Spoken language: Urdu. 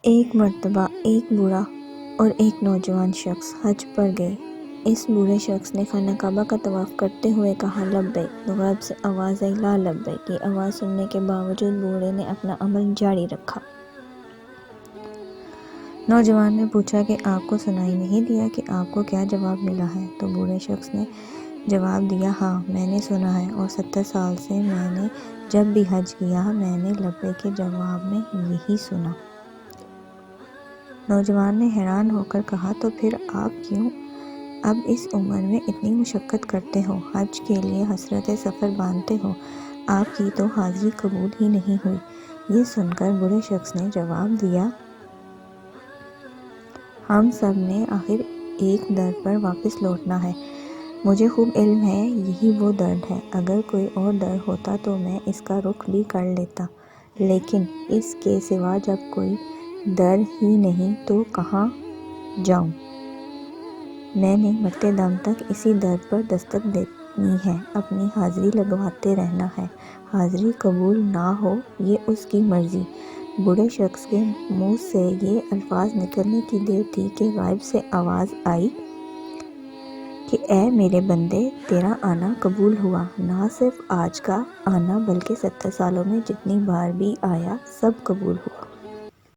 ایک مرتبہ ایک بوڑھا اور ایک نوجوان شخص حج پر گئے۔ اس بوڑھے شخص نے خانہ کعبہ کا طواف کرتے ہوئے کہا لبیک، تو غیب سے آواز آئی لا لبیک۔ یہ آواز سننے کے باوجود بوڑھے نے اپنا عمل جاری رکھا۔ نوجوان نے پوچھا کہ آپ کو سنائی نہیں دیا کہ آپ کو کیا جواب ملا ہے؟ تو بوڑھے شخص نے جواب دیا، ہاں میں نے سنا ہے، اور 70 سال سے میں نے جب بھی حج کیا میں نے لبیک کے جواب میں یہی سنا۔ نوجوان نے حیران ہو کر کہا، تو پھر آپ کیوں اب اس عمر میں اتنی مشقت کرتے ہو، حج کے لیے حسرت سفر باندھتے ہو؟ آپ کی تو حاضری قبول ہی نہیں ہوئی۔ یہ سن کر بوڑھے شخص نے جواب دیا، ہم سب نے آخر ایک در پر واپس لوٹنا ہے۔ مجھے خوب علم ہے یہی وہ در ہے، اگر کوئی اور در ہوتا تو میں اس کا رخ بھی کر لیتا، لیکن اس کے سوا جب کوئی در ہی نہیں تو کہاں جاؤں؟ میں نے مرتے دم تک اسی در پر دستک دینی ہے، اپنی حاضری لگواتے رہنا ہے، حاضری قبول نہ ہو یہ اس کی مرضی۔ بوڑھے شخص کے منہ سے یہ الفاظ نکلنے کی دیر تھی کہ غیب سے آواز آئی کہ اے میرے بندے، تیرا آنا قبول ہوا، نہ صرف آج کا آنا بلکہ 70 سالوں میں جتنی بار بھی آیا سب قبول ہوا۔